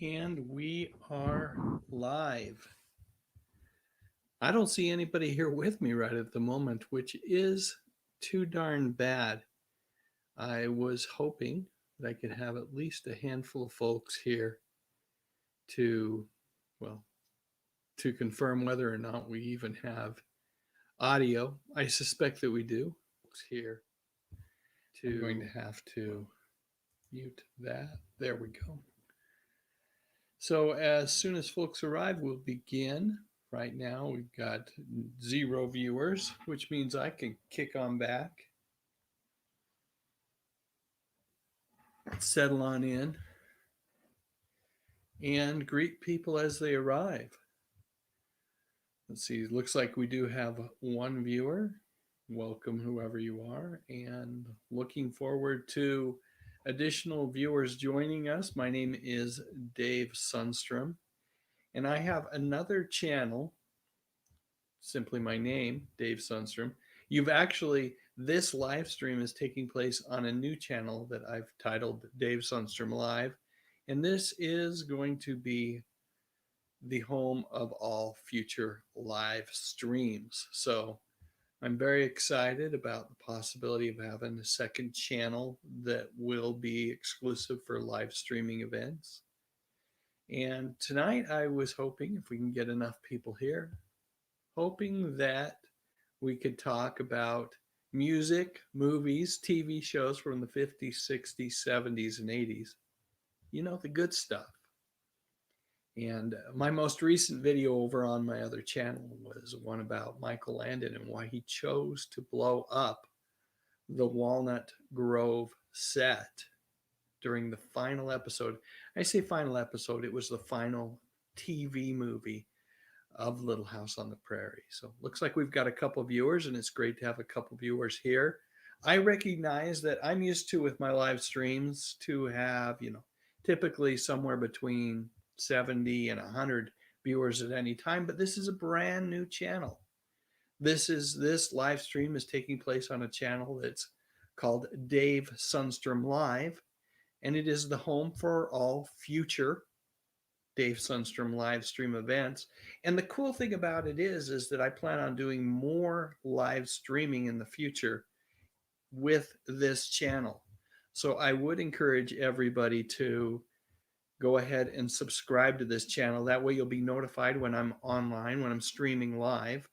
And we are live. I don't see anybody here with me right at the moment, which is too darn bad. I was hoping that I could have at least a handful of folks here to, well, to confirm whether or not we even have audio. I suspect that we do. Folks here I'm going to have to mute that. There we go. So as soon as folks arrive, we'll begin. Right now, we've got 0 viewers, which means I can kick on back, settle on in, and greet people as they arrive. Let's see, it looks like we do have 1 viewer. Welcome, whoever you are, and looking forward to additional viewers joining us. My name is Dave Sundstrom, and I have another channel, simply my name, Dave Sundstrom. This live stream is taking place on a new channel that I've titled Dave Sundstrom Live, and this is going to be the home of all future live streams. So I'm very excited about the possibility of having a second channel that will be exclusive for live streaming events. And tonight I was hoping, if we can get enough people here, hoping that we could talk about music, movies, TV shows from the 50s, 60s, 70s, and 80s. You know, the good stuff. And my most recent video over on my other channel was one about Michael Landon and why he chose to blow up the Walnut Grove set during the final episode. I say final episode, it was the final TV movie of Little House on the Prairie. So looks like we've got a couple of viewers, and it's great to have a couple of viewers here. I recognize that I'm used to, with my live streams, to have, typically somewhere between 70 and 100 viewers at any time, but this is a brand new channel. This live stream is taking place on a channel that's called Dave Sundstrom Live, and it is the home for all future Dave Sundstrom live stream events. And the cool thing about it is that I plan on doing more live streaming in the future with this channel. So I would encourage everybody to go ahead and subscribe to this channel. That way you'll be notified when I'm online, when I'm streaming live.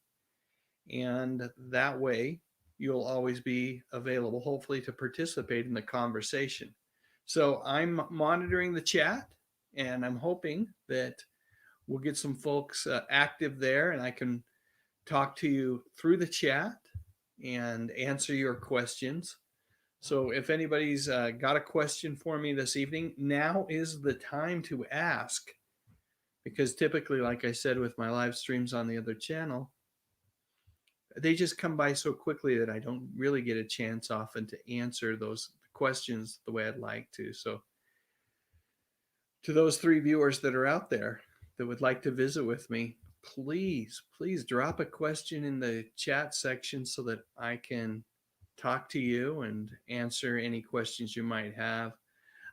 And that way you'll always be available, hopefully, to participate in the conversation. So I'm monitoring the chat, and I'm hoping that we'll get some folks active there, and I can talk to you through the chat and answer your questions. So if anybody's got a question for me this evening, now is the time to ask, because typically, like I said, with my live streams on the other channel, they just come by so quickly that I don't really get a chance often to answer those questions the way I'd like to. So to those 3 viewers that are out there that would like to visit with me, please drop a question in the chat section so that I can talk to you and answer any questions you might have.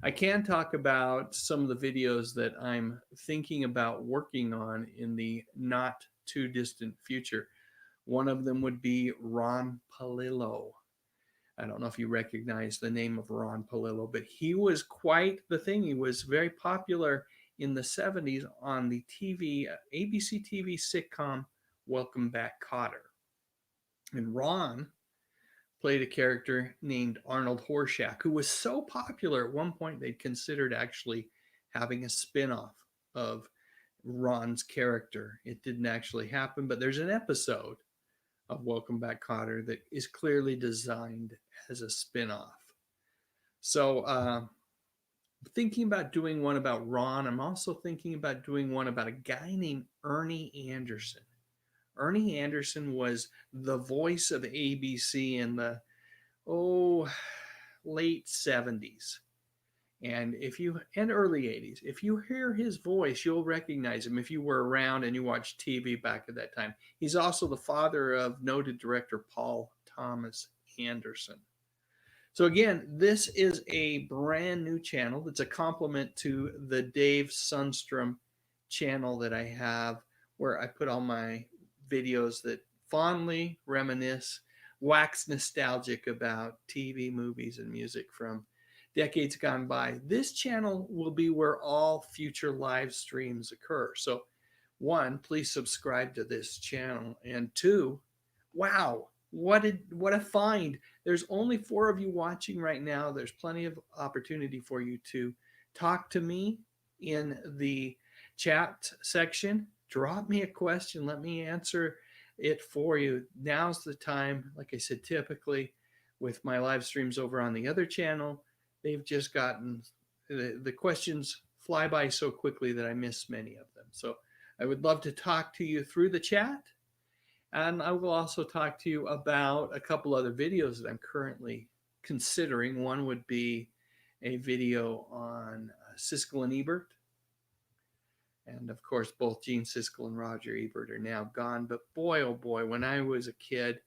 I can talk about some of the videos that I'm thinking about working on in the not too distant future. One of them would be Ron Palillo. I don't know if you recognize the name of Ron Palillo, but he was quite the thing. He was very popular in the 70s on the ABC TV sitcom Welcome Back, Kotter. And Ron played a character named Arnold Horshack, who was so popular at one point they'd considered actually having a spin-off of Ron's character. It didn't actually happen, but there's an episode of Welcome Back, Kotter that is clearly designed as a spin-off. So thinking about doing one about Ron. I'm also thinking about doing one about a guy named Ernie Anderson. Ernie Anderson was the voice of ABC in the late 70s. And early 80s, if you hear his voice, you'll recognize him if you were around and you watched TV back at that time. He's also the father of noted director Paul Thomas Anderson. So again, this is a brand new channel that's a complement to the Dave Sundstrom channel that I have, where I put all my videos that fondly reminisce, wax nostalgic about TV, movies, and music from decades gone by. This channel will be where all future live streams occur. So, one, please subscribe to this channel, and two, wow, what a find. There's only 4 of you watching right now. There's plenty of opportunity for you to talk to me in the chat section. Drop me a question, let me answer it for you. Now's the time. Like I said, typically with my live streams over on the other channel, they've just gotten the questions fly by so quickly that I miss many of them. So I would love to talk to you through the chat. And I will also talk to you about a couple other videos that I'm currently considering. One would be a video on Siskel and Ebert. And of course, both Gene Siskel and Roger Ebert are now gone. But boy, oh boy, when I was a kid,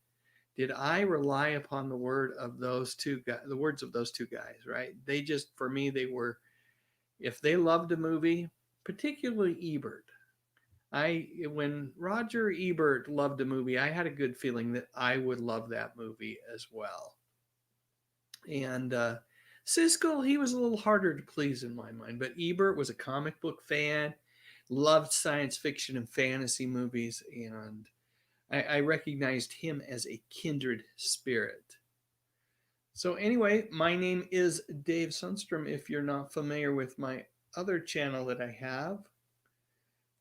did I rely upon the word of those two guys, the words of those two guys, right? They just, for me, they were, if they loved a movie, particularly Ebert, when Roger Ebert loved a movie, I had a good feeling that I would love that movie as well. And Siskel, he was a little harder to please in my mind, but Ebert was a comic book fan, loved science fiction and fantasy movies, and I recognized him as a kindred spirit. So anyway, my name is Dave Sundstrom. If you're not familiar with my other channel that I have,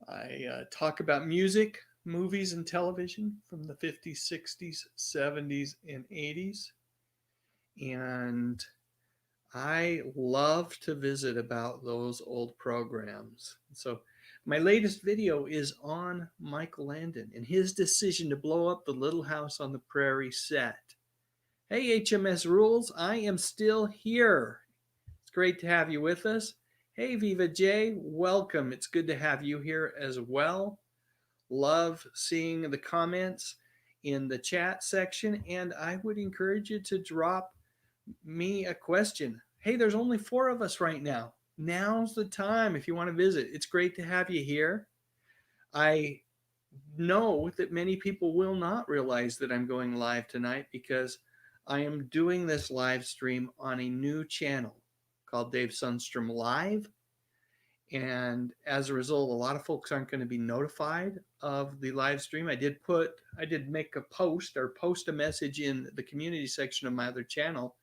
I talk about music, movies, and television from the 50s, 60s, 70s, and 80s. And I love to visit about those old programs. So my latest video is on Michael Landon and his decision to blow up the Little House on the Prairie set. Hey, HMS Rules, I am still here. It's great to have you with us. Hey, Viva J, welcome. It's good to have you here as well. Love seeing the comments in the chat section, and I would encourage you to drop me a question. Hey, there's only 4 of us right now. Now's the time if you want to visit. It's great to have you here. I know that many people will not realize that I'm going live tonight because I am doing this live stream on a new channel called Dave Sundstrom Live. And as a result, a lot of folks aren't going to be notified of the live stream. I did make a post a message in the community section of my other channel,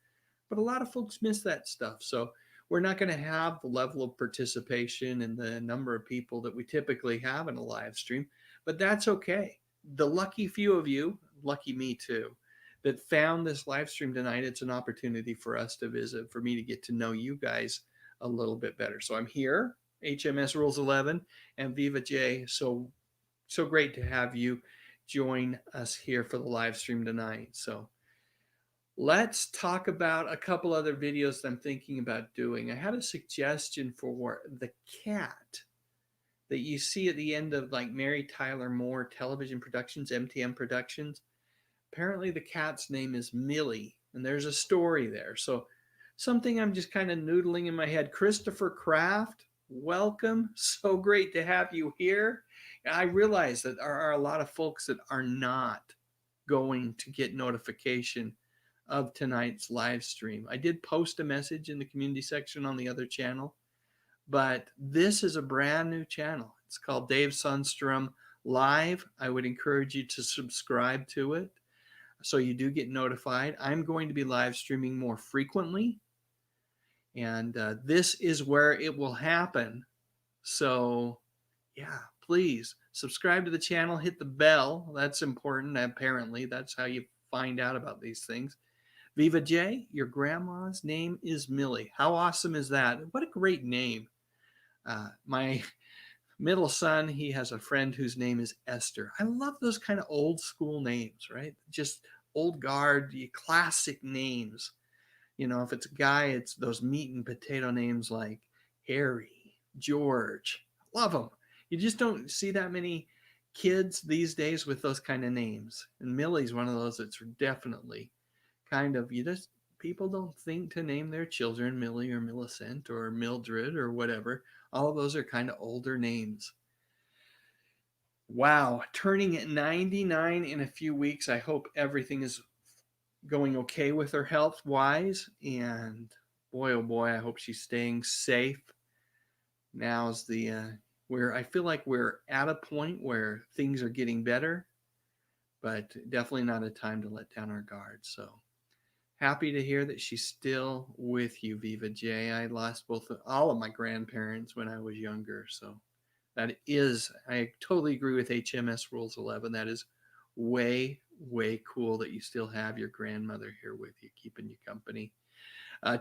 but a lot of folks miss that stuff. So we're not going to have the level of participation and the number of people that we typically have in a live stream, but that's okay. The lucky few of you, lucky me too, that found this live stream tonight, it's an opportunity for us to visit, for me to get to know you guys a little bit better. So I'm here, HMS Rules 11 and Viva J. So great to have you join us here for the live stream tonight. So let's talk about a couple other videos that I'm thinking about doing. I had a suggestion for the cat that you see at the end of like Mary Tyler Moore television productions, MTM Productions. Apparently the cat's name is Millie, and there's a story there. So something I'm just kind of noodling in my head. Christopher Kraft, welcome. So great to have you here. I realize that there are a lot of folks that are not going to get notification of tonight's live stream. I did post a message in the community section on the other channel, but this is a brand new channel. It's called Dave Sundstrom Live. I would encourage you to subscribe to it so you do get notified. I'm going to be live streaming more frequently, and this is where it will happen. So yeah, please subscribe to the channel, hit the bell. That's important. Apparently that's how you find out about these things. Viva J, your grandma's name is Millie. How awesome is that? What a great name. My middle son, he has a friend whose name is Esther. I love those kind of old school names, right? Just old guard, classic names. You know, if it's a guy, it's those meat and potato names like Harry, George. Love them. You just don't see that many kids these days with those kind of names. And Millie's one of those that's definitely kind of, people don't think to name their children Millie or Millicent or Mildred or whatever. All of those are kind of older names. Wow, turning at 99 in a few weeks. I hope everything is going okay with her health wise. And boy, oh boy, I hope she's staying safe. Now's the where I feel like we're at a point where things are getting better, but definitely not a time to let down our guard. So happy to hear that she's still with you, Viva J. I lost all of my grandparents when I was younger, so that is, I totally agree with HMS Rules 11. That is way, way cool that you still have your grandmother here with you, keeping you company.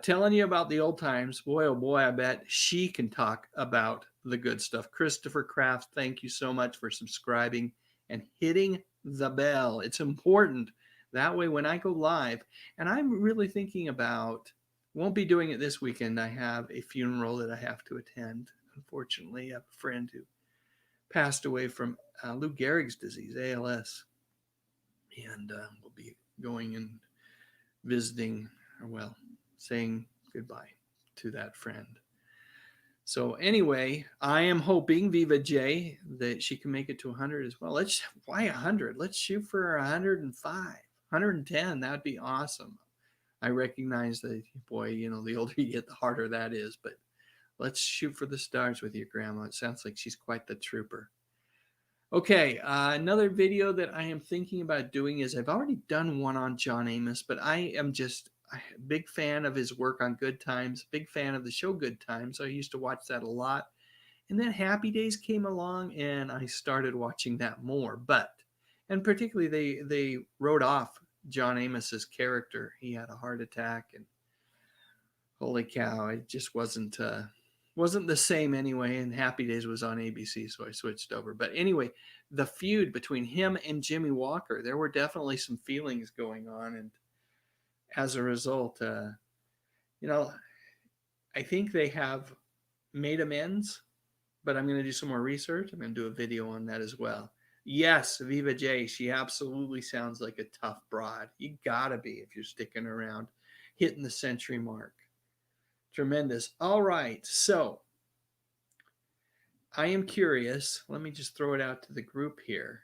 Telling you about the old times. Boy, oh boy, I bet she can talk about the good stuff. Christopher Kraft, thank you so much for subscribing and hitting the bell. It's important. That way, when I go live, and I'm really thinking about, won't be doing it this weekend. I have a funeral that I have to attend. Unfortunately, I have a friend who passed away from Lou Gehrig's disease, ALS. And we'll be going and visiting, or well, saying goodbye to that friend. So anyway, I am hoping Viva J that she can make it to 100 as well. Why 100? Let's shoot for 105, 110. That'd be awesome. I recognize that, boy, the older you get, the harder that is. But let's shoot for the stars with your grandma. It sounds like she's quite the trooper. Okay, another video that I am thinking about doing is, I've already done one on John Amos, but I am just a big fan of his work on Good Times, big fan of the show Good Times. I used to watch that a lot. And then Happy Days came along and I started watching that more. And particularly they wrote off John Amos's character. He had a heart attack, and holy cow, it just wasn't the same anyway. And Happy Days was on ABC, so I switched over. But anyway, the feud between him and Jimmy Walker, there were definitely some feelings going on, and as a result, I think they have made amends. But I'm going to do some more research. I'm going to do a video on that as well. Yes, Viva J, she absolutely sounds like a tough broad. You gotta be if you're sticking around, hitting the century mark. Tremendous. All right, so I am curious. Let me just throw it out to the group here.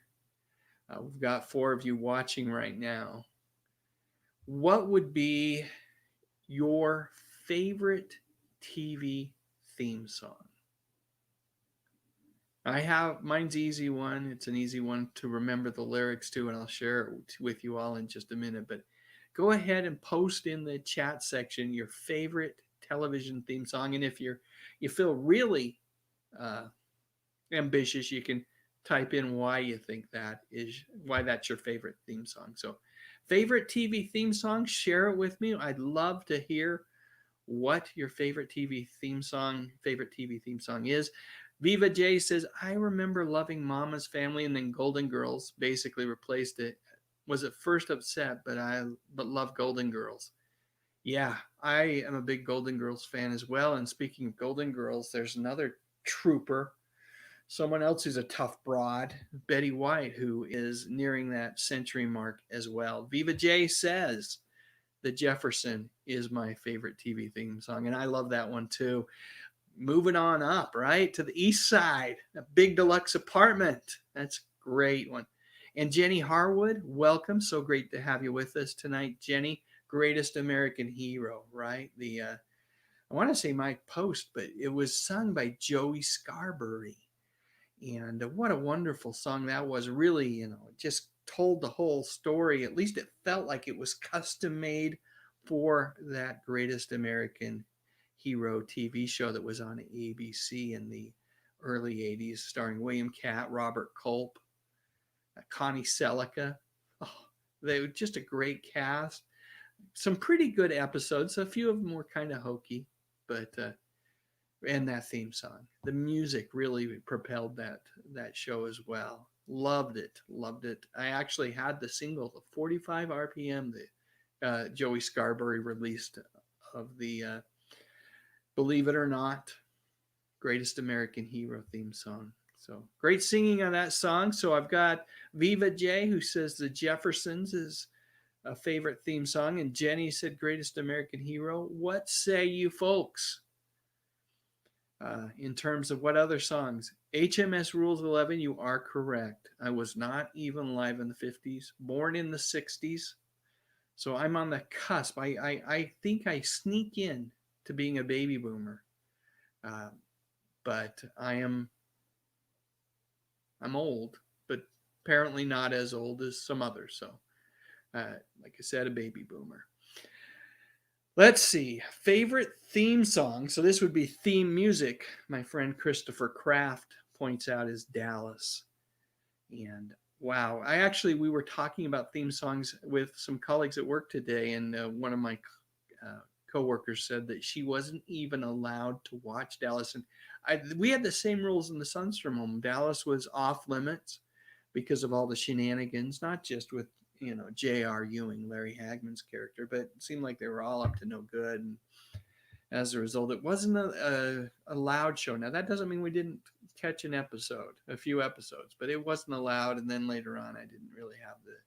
We've got 4 of you watching right now. What would be your favorite TV theme song? Mine's easy one. It's an easy one to remember the lyrics to, and I'll share it with you all in just a minute. But go ahead and post in the chat section your favorite television theme song. And if you feel really ambitious, you can type in why you think why that's your favorite theme song. So favorite TV theme song, share it with me. I'd love to hear what your favorite TV theme song is. Viva J says, I remember loving Mama's Family, and then Golden Girls basically replaced it. Was at first upset, but love Golden Girls. Yeah, I am a big Golden Girls fan as well. And speaking of Golden Girls, there's another trooper, someone else who's a tough broad, Betty White, who is nearing that century mark as well. Viva J says, The Jefferson is my favorite TV theme song, and I love that one too. Moving on up, right, to the east side, a big deluxe apartment. That's a great one. And Jenny Harwood, welcome. So great to have you with us tonight, Jenny. Greatest American Hero, right? I want to say Mike Post, but it was sung by Joey Scarberry. And what a wonderful song that was. Really, it just told the whole story. At least it felt like it was custom made for that Greatest American Hero TV show that was on ABC in the early 80s, starring William Catt, Robert Culp, Connie Selica. Oh, they were just a great cast. Some pretty good episodes. A few of them were kind of hokey, but and that theme song, the music really propelled that show as well. Loved it. I actually had the single, the 45 RPM that Joey Scarberry released of the Believe It or Not, Greatest American Hero theme song. So great singing on that song. So I've got Viva J, who says The Jeffersons is a favorite theme song. And Jenny said, Greatest American Hero. What say you folks in terms of what other songs? HMS Rules 11, you are correct. I was not even alive in the 50s, born in the 60s. So I'm on the cusp. I think I sneak in to being a baby boomer. Uh, but I'm old, but apparently not as old as some others. So, like I said, a baby boomer. Let's see. Favorite theme song. So this would be theme music. My friend Christopher Kraft points out is Dallas. And wow, we were talking about theme songs with some colleagues at work today, and one of my uh, coworkers said that she wasn't even allowed to watch Dallas. And we had the same rules in the Sundstrom home. Dallas was off limits because of all the shenanigans, not just with J.R. Ewing, Larry Hagman's character, but it seemed like they were all up to no good. And as a result, it wasn't a loud show. Now that doesn't mean we didn't catch a few episodes, but it wasn't allowed. And then later on, I didn't really have the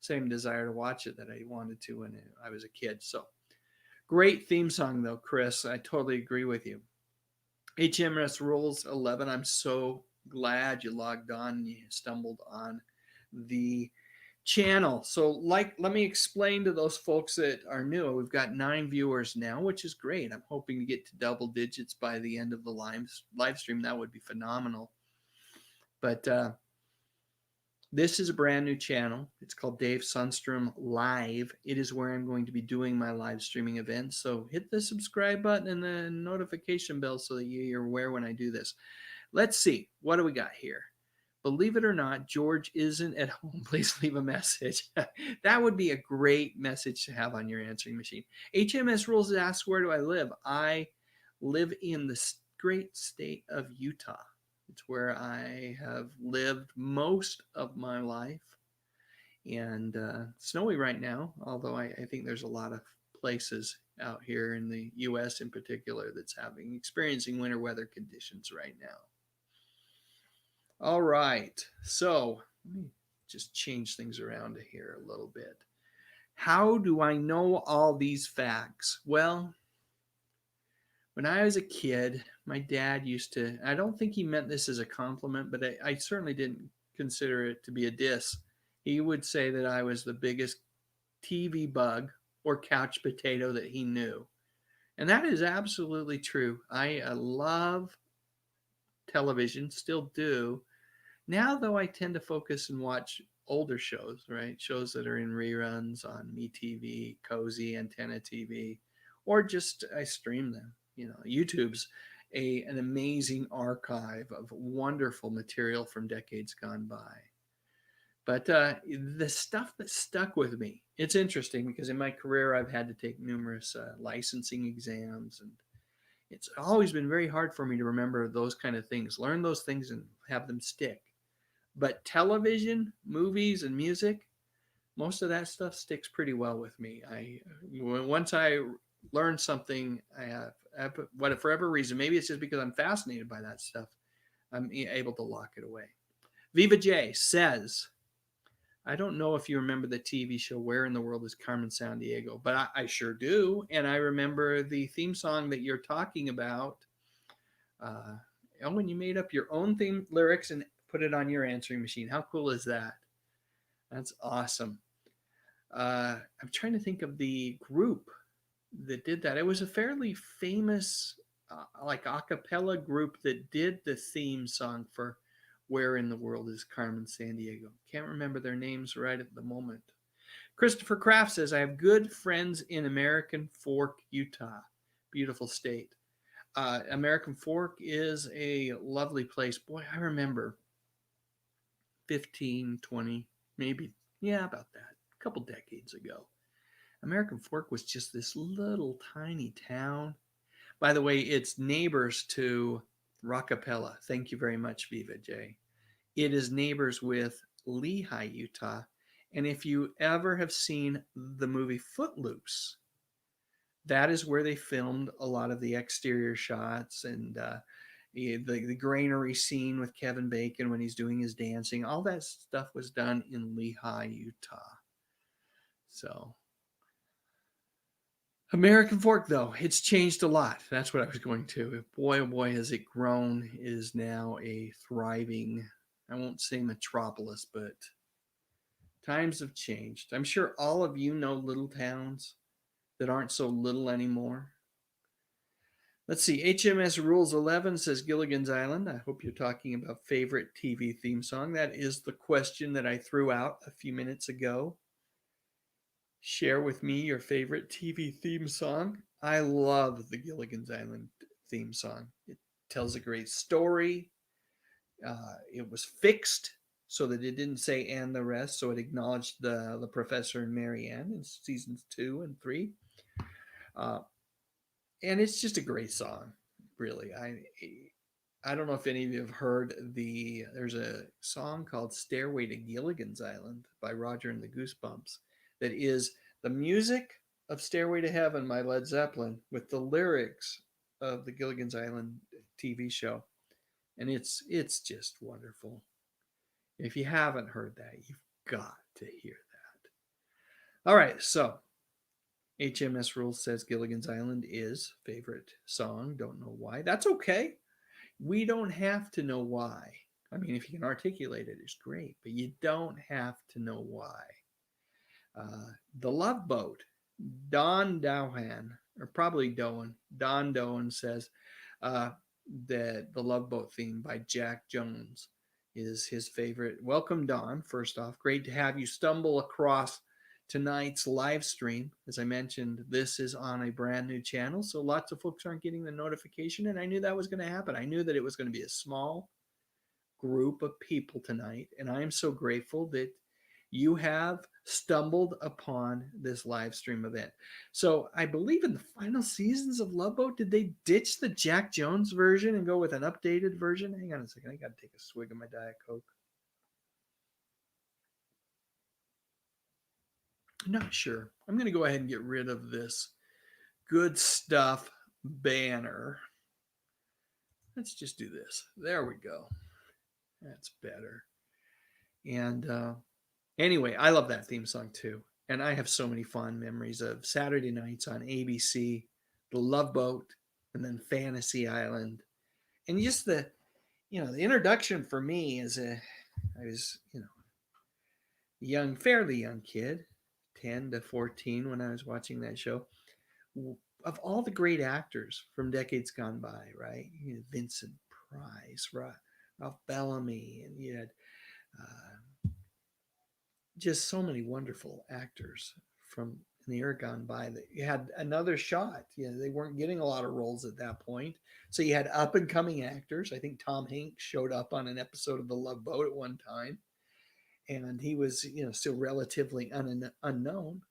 same desire to watch it that I wanted to when I was a kid. So great theme song though, Chris. I totally agree with you. HMS Rules 11. I'm so glad you logged on and you stumbled on the channel. So let me explain to those folks that are new. We've got 9 viewers now, which is great. I'm hoping to get to double digits by the end of the live stream. That would be phenomenal. But this is a brand new channel. It's called Dave Sundstrom Live. It is where I'm going to be doing my live streaming events. So hit the subscribe button and the notification bell so that you're aware when I do this. Let's see. What do we got here? Believe it or not, George isn't at home. Please leave a message. That would be a great message to have on your answering machine. HMS Rules asks, where do I live? I live in the great state of Utah. It's where I have lived most of my life. And snowy right now, although I think there's a lot of places out here in the U.S. in particular that's experiencing winter weather conditions right now. All right, so let me just change things around here a little bit. How do I know all these facts? Well, when I was a kid, my dad used to, I don't think he meant this as a compliment, but I certainly didn't consider it to be a diss. He would say that I was the biggest TV bug or couch potato that he knew. And that is absolutely true. I love television, still do. Now, though, I tend to focus and watch older shows, right? Shows that are in reruns on MeTV, Cozy, Antenna TV, or just I stream them. YouTube's an amazing archive of wonderful material from decades gone by. But the stuff that stuck with me, it's interesting because in my career I've had to take numerous licensing exams, and it's always been very hard for me to remember those kind of things, learn those things and have them stick. But television, movies, and music, most of that stuff sticks pretty well with me. Once I learn something, for whatever reason, maybe it's just because I'm fascinated by that stuff, I'm able to lock it away. Viva J says, I don't know if you remember the TV show Where in the World is Carmen Sandiego, but I sure do. And I remember the theme song that you're talking about. When you made up your own theme lyrics and put it on your answering machine. How cool is that? That's awesome. I'm trying to think of the group that did that. It was a fairly famous, like a cappella group that did the theme song for Where in the World is Carmen Sandiego. Can't remember their names right at the moment. Christopher Kraft says, I have good friends in American Fork, Utah. Beautiful state. American Fork is a lovely place. Boy, I remember 15, 20, maybe, yeah, about that, a couple decades ago. American Fork was just this little tiny town. By the way, it's neighbors to Rockapella. Thank you very much, Viva J. It is neighbors with Lehi, Utah. And if you ever have seen the movie Footloose, that is where they filmed a lot of the exterior shots and the granary scene with Kevin Bacon when he's doing his dancing. All that stuff was done in Lehi, Utah. So American folk, though, it's changed a lot. That's what I was going to. Boy, oh boy, has it grown. It is now a thriving, I won't say metropolis, but times have changed. I'm sure all of you know little towns that aren't so little anymore. Let's see. HMS Rules 11 says Gilligan's Island. I hope you're talking about favorite TV theme song. That is the question that I threw out a few minutes ago. Share with me your favorite TV theme song. I love the Gilligan's Island theme song. It tells a great story. It was fixed so that it didn't say "and the rest," so it acknowledged the professor and Marianne in seasons 2 and 3. Uh, and it's just a great song, really. I don't know if any of you have heard there's a song called "Stairway to Gilligan's Island" by Roger and the Goosebumps that is the music of "Stairway to Heaven" by Led Zeppelin with the lyrics of the Gilligan's Island TV show, and it's just wonderful. If you haven't heard that, you've got to hear that. All right, so HMS Rules says Gilligan's Island is favorite song. Don't know why. That's okay. We don't have to know why. I mean, if you can articulate it, it's great, but you don't have to know why. The Love Boat, Don Dohan, or probably Doan, Don Doan says that the Love Boat theme by Jack Jones is his favorite. Welcome, Don. First off, great to have you stumble across tonight's live stream. As I mentioned, this is on a brand new channel, so lots of folks aren't getting the notification, and I knew that was going to happen. I knew that it was going to be a small group of people tonight, and I am so grateful that you have stumbled upon this live stream event. So I believe in the final seasons of Love Boat, did they ditch the Jack Jones version and go with an updated version? Hang on a second. I got to take a swig of my Diet Coke. I'm not sure. I'm going to go ahead and get rid of this good stuff banner. Let's just do this. There we go. That's better. And anyway, I love that theme song too. And I have so many fond memories of Saturday nights on ABC, The Love Boat, and then Fantasy Island. And just the introduction for me I was, a fairly young kid, 10 to 14 when I was watching that show. Of all the great actors from decades gone by, right? You had Vincent Price, Ralph Bellamy, and you had just so many wonderful actors from the era gone by that you had another shot. They weren't getting a lot of roles at that point. So you had up and coming actors. I think Tom Hanks showed up on an episode of The Love Boat at one time. And he was, still relatively unknown.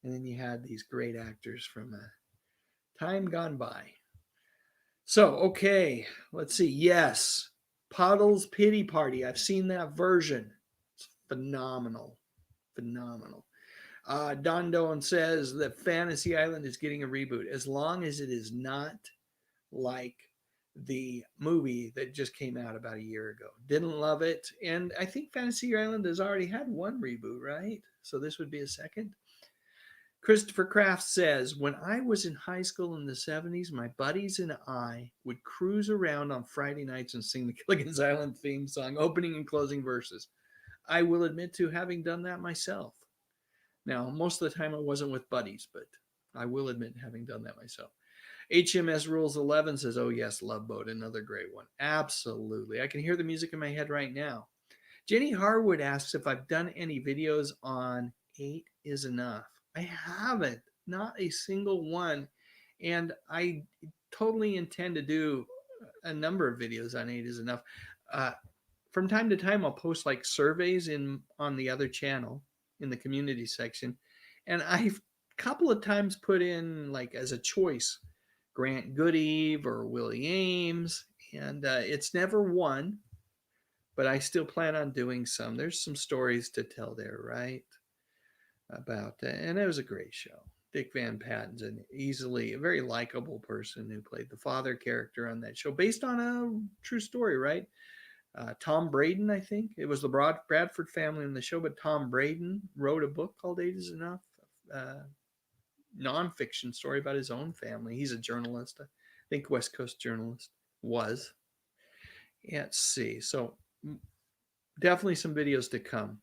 And then you had these great actors from a time gone by. So, okay, let's see. Yes, Puddle's Pity Party. I've seen that version. It's phenomenal. Phenomenal. Don Doan says that Fantasy Island is getting a reboot as long as it is not like the movie that just came out about a year ago. Didn't love it. And I think Fantasy Island has already had one reboot, right? So this would be a second. Christopher Kraft says, when I was in high school in the 70s, my buddies and I would cruise around on Friday nights and sing the Gilligan's Island theme song, opening and closing verses. I will admit to having done that myself. Now, most of the time I wasn't with buddies, but I will admit having done that myself. HMS Rules 11 says, oh yes, Love Boat, another great one. Absolutely. I can hear the music in my head right now. Jenny Harwood asks if I've done any videos on 8 is Enough. I haven't, not a single one. And I totally intend to do a number of videos on 8 is Enough. From time to time, I'll post like surveys on the other channel in the community section. And I've a couple of times put in like as a choice, Grant Goodeve or Willie Ames. And it's never won, but I still plan on doing some. There's some stories to tell there, right? About that. And it was a great show. Dick Van Patten's an easily a very likable person who played the father character on that show based on a true story, right? Tom Braden, I think. It was the Bradford family in the show, but Tom Braden wrote a book called Eight is Enough, uh, nonfiction story about his own family. He's a journalist, I think West Coast journalist was. Yeah, let's see. So definitely some videos to come.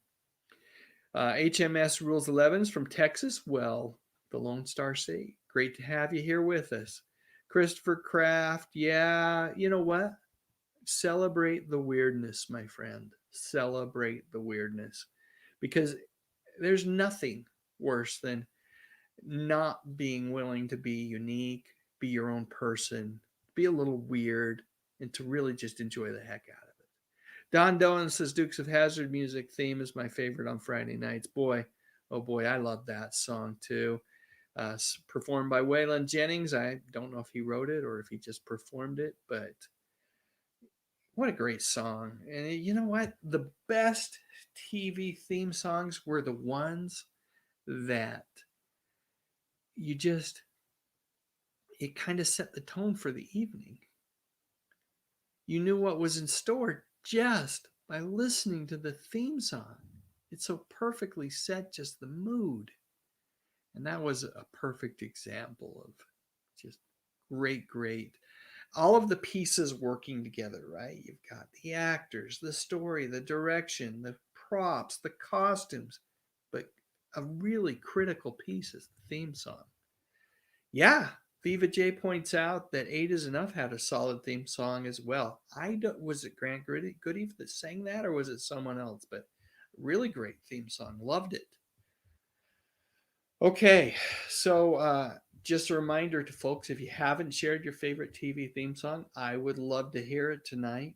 HMS Rules 11s from Texas. Well, the Lone Star State. Great to have you here with us. Christopher Kraft. Yeah, you know what? Celebrate the weirdness, my friend. Celebrate the weirdness. Because there's nothing worse than not being willing to be unique, be your own person, be a little weird, and to really just enjoy the heck out of it. Don Dolan says Dukes of Hazzard music theme is my favorite on Friday nights. Boy, oh boy, I love that song too. Performed by Waylon Jennings. I don't know if he wrote it or if he just performed it, but what a great song. And you know what? The best TV theme songs were the ones that you just, it kind of set the tone for the evening. You knew what was in store just by listening to the theme song. It so perfectly set just the mood. And that was a perfect example of just great. All of the pieces working together, right? You've got the actors, the story, the direction, the props, the costumes, but a really critical piece is the theme song. Yeah, Viva J points out that Eight is Enough had a solid theme song as well. I don't, was it Grant Goody that sang that, or was it someone else? But really great theme song. Loved it. Okay, so just a reminder to folks, if you haven't shared your favorite TV theme song, I would love to hear it tonight.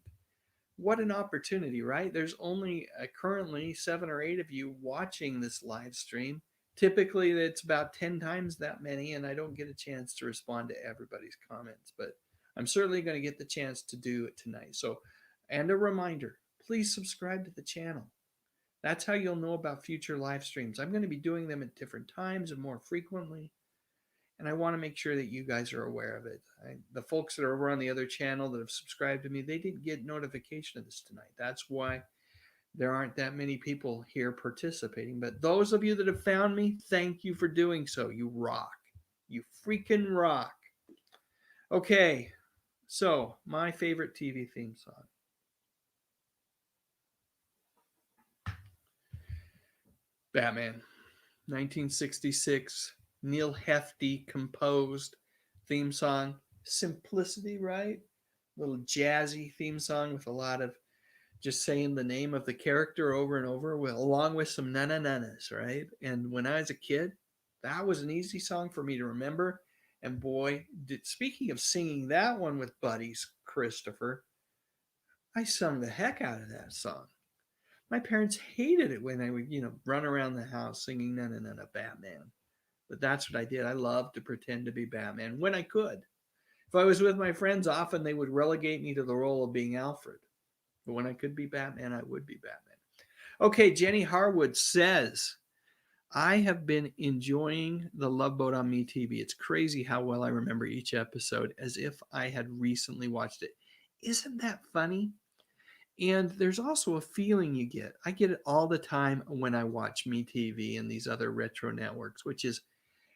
What an opportunity, right? There's only currently 7 or 8 of you watching this live stream. Typically, it's about 10 times that many, and I don't get a chance to respond to everybody's comments, but I'm certainly going to get the chance to do it tonight. So, and a reminder, please subscribe to the channel. That's how you'll know about future live streams. I'm going to be doing them at different times and more frequently, and I want to make sure that you guys are aware of it. The folks that are over on the other channel that have subscribed to me, they didn't get notification of this tonight. That's why there aren't that many people here participating. But those of you that have found me, thank you for doing so. You rock. You freaking rock. Okay, so my favorite TV theme song. Batman. 1966, Neil Hefti composed theme song. Simplicity, right? Little jazzy theme song with a lot of just saying the name of the character over and over, along with some na-na-na-nas, right? And when I was a kid, that was an easy song for me to remember. And boy, speaking of singing that one with buddies, Christopher, I sung the heck out of that song. My parents hated it when I would, run around the house singing na na na na Batman. But that's what I did. I loved to pretend to be Batman when I could. If I was with my friends, often they would relegate me to the role of being Alfred. But when I could be Batman, I would be Batman. Okay, Jenny Harwood says, I have been enjoying the Love Boat on Me TV. It's crazy how well I remember each episode as if I had recently watched it. Isn't that funny? And there's also a feeling you get. I get it all the time when I watch MeTV and these other retro networks, which is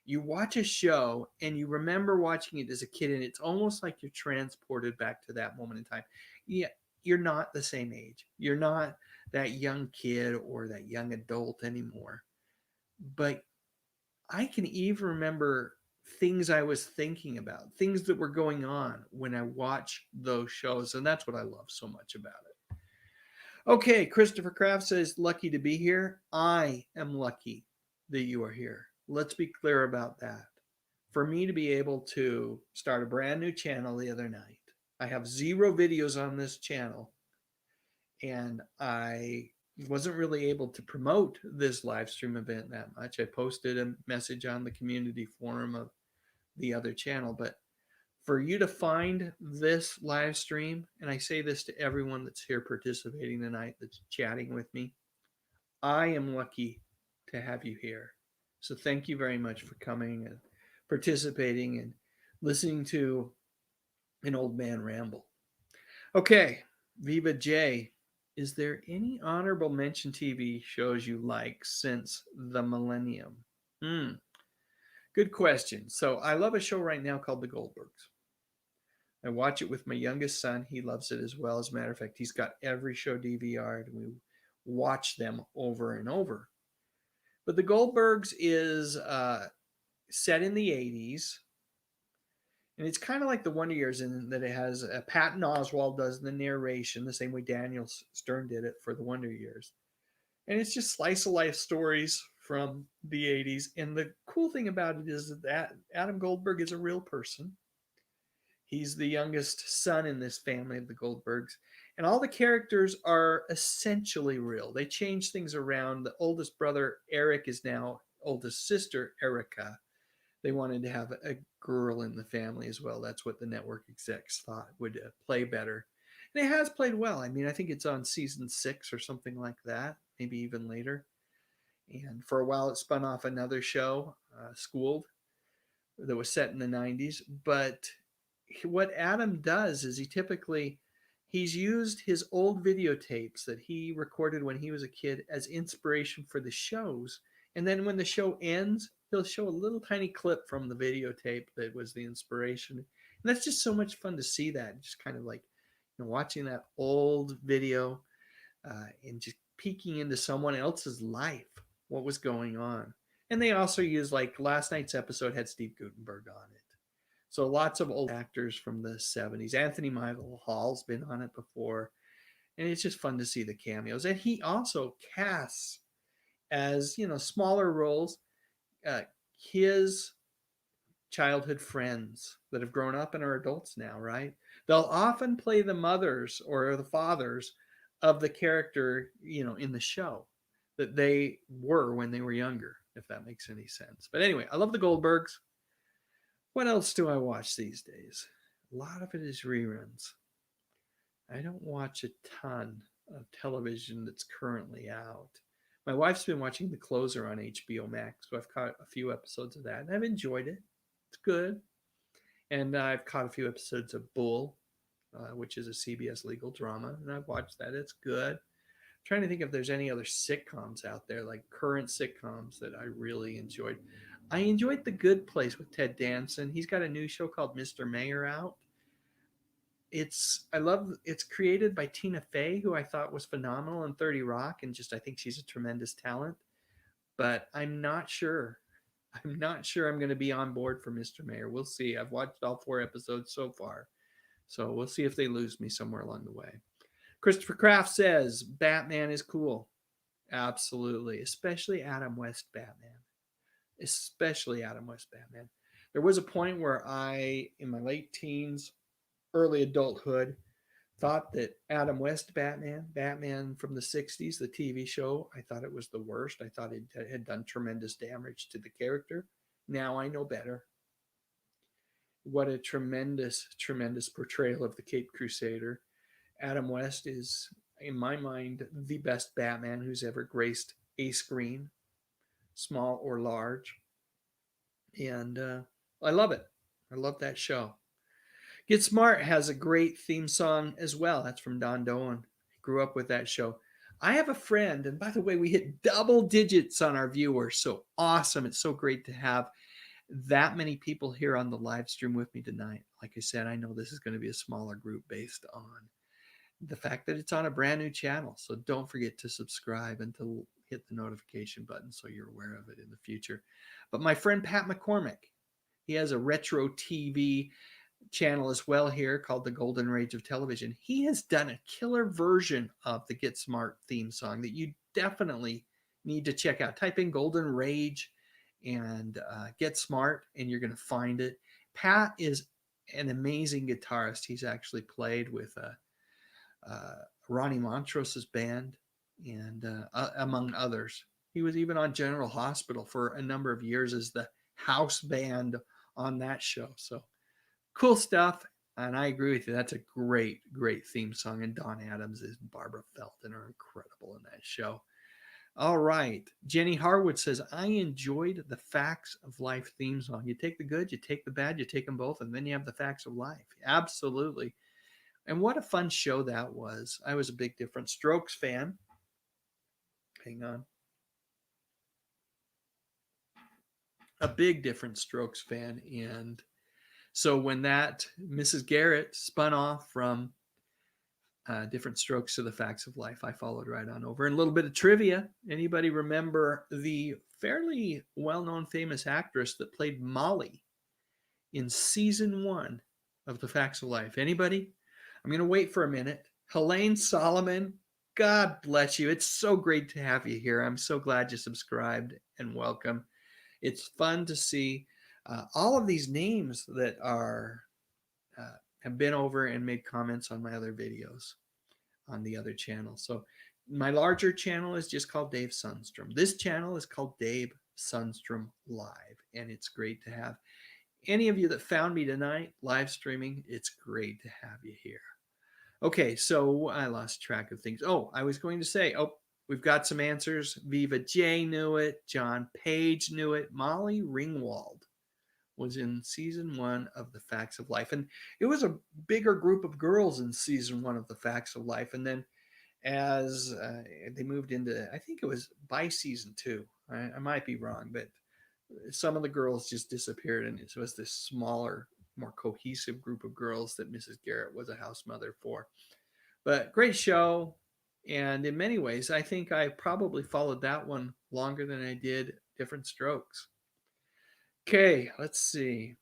you watch a show and you remember watching it as a kid, and it's almost like you're transported back to that moment in time. Yeah, you're not the same age. You're not that young kid or that young adult anymore. But I can even remember things I was thinking about, things that were going on when I watch those shows. And that's what I love so much about it. Okay, Christopher Kraft says, lucky to be here. I am lucky that you are here. Let's be clear about that. For me to be able to start a brand new channel the other night, I have 0 videos on this channel, and I wasn't really able to promote this live stream event that much. I posted a message on the community forum of the other channel, but for you to find this live stream, and I say this to everyone that's here participating tonight, that's chatting with me, I am lucky to have you here. So thank you very much for coming and participating and listening to an old man ramble. Okay, Viva J, is there any honorable mention TV shows you like since the millennium? Hmm, good question. So I love a show right now called The Goldbergs. I watch it with my youngest son. He loves it as well. As a matter of fact, he's got every show DVR'd, and we watch them over and over. But The Goldbergs is set in the 80s, and it's kind of like the Wonder Years in that it has Patton Oswalt does the narration, the same way Daniel Stern did it for the Wonder Years. And it's just slice of life stories from the 80s. And the cool thing about it is that Adam Goldberg is a real person. He's the youngest son in this family of the Goldbergs. And all the characters are essentially real. They change things around. The oldest brother, Eric, is now oldest sister, Erica. They wanted to have a girl in the family as well. That's what the network execs thought would play better. And it has played well. I mean, I think it's on season 6 or something like that, maybe even later. And for a while, it spun off another show, Schooled, that was set in the 90s. But what Adam does is he's used his old videotapes that he recorded when he was a kid as inspiration for the shows. And then when the show ends, he'll show a little tiny clip from the videotape that was the inspiration. And that's just so much fun to see that. Just kind of like, watching that old video and just peeking into someone else's life, what was going on. And they also use, like last night's episode had Steve Guttenberg on it. So lots of old actors from the 70s. Anthony Michael Hall's been on it before. And it's just fun to see the cameos. And he also casts as, smaller roles, uh, his childhood friends that have grown up and are adults now, right? They'll often play the mothers or the fathers of the character, in the show that they were when they were younger, if that makes any sense. But anyway, I love the Goldbergs. What else do I watch these days? A lot of it is reruns. I don't watch a ton of television that's currently out. My wife's been watching The Closer on HBO Max, so I've caught a few episodes of that, and I've enjoyed it. It's good. And I've caught a few episodes of Bull, which is a CBS legal drama, and I've watched that. It's good. I'm trying to think if there's any other sitcoms out there, like current sitcoms that I really enjoyed. I enjoyed The Good Place with Ted Danson. He's got a new show called Mr. Mayor out. It's created by Tina Fey, who I thought was phenomenal in 30 Rock, and just I think she's a tremendous talent. But I'm not sure. I'm not sure I'm going to be on board for Mr. Mayor. We'll see. I've watched all 4 episodes so far. So we'll see if they lose me somewhere along the way. Christopher Kraft says Batman is cool. Absolutely. Especially Adam West Batman. Especially Adam West Batman. There was a point where in my late teens, early adulthood, thought that Adam West Batman from the 60s, the TV show, I thought it was the worst. I thought it had done tremendous damage to the character. Now I know better. What a tremendous, tremendous portrayal of the Caped Crusader. Adam West is, in my mind, the best Batman who's ever graced a screen, small or large. And I love it. I love that show. Get Smart has a great theme song as well. That's from Don Doan. He grew up with that show. I have a friend, and by the way, we hit double digits on our viewers. So awesome. It's so great to have that many people here on the live stream with me tonight. Like I said, I know this is going to be a smaller group based on the fact that it's on a brand new channel. So don't forget to subscribe and to hit the notification button so you're aware of it in the future. But my friend Pat McCormick, he has a retro TV channel as well here called The Golden Rage of Television. He has done a killer version of the Get Smart theme song that you definitely need to check out. Type in Golden Rage and Get Smart, and you're going to find it. Pat is an amazing guitarist. He's actually played with Ronnie Montrose's band and among others. He was even on General Hospital for a number of years as the house band on that show. So cool stuff. And I agree with you. That's a great, great theme song. And Don Adams and Barbara Felton are incredible in that show. All right. Jenny Harwood says, I enjoyed the Facts of Life theme song. You take the good, you take the bad, you take them both, and then you have the facts of life. Absolutely. And what a fun show that was. I was a big Different Strokes fan. Hang on. A big Different Strokes fan. And so when that Mrs. Garrett spun off from Different Strokes to the Facts of Life, I followed right on over. And a little bit of trivia. Anybody remember the fairly well-known famous actress that played Molly in season 1 of The Facts of Life? Anybody? I'm going to wait for a minute. Helene Solomon, God bless you. It's so great to have you here. I'm so glad you subscribed, and welcome. It's fun to see all of these names that are have been over and made comments on my other videos on the other channel. So my larger channel is just called Dave Sundstrom. This channel is called Dave Sundstrom Live, and it's great to have any of you that found me tonight live streaming. It's great to have you here. Okay, so I lost track of things. Oh, I was going to say, we've got some answers. Viva J knew it. John Page knew it. Molly Ringwald was in season 1 of The Facts of Life. And it was a bigger group of girls in season 1 of The Facts of Life. And then as they moved into, I think it was by season 2. I might be wrong, but some of the girls just disappeared. And it was this smaller, more cohesive group of girls that Mrs. Garrett was a house mother for. But great show. And in many ways, I think I probably followed that one longer than I did Different Strokes. Okay, let's see.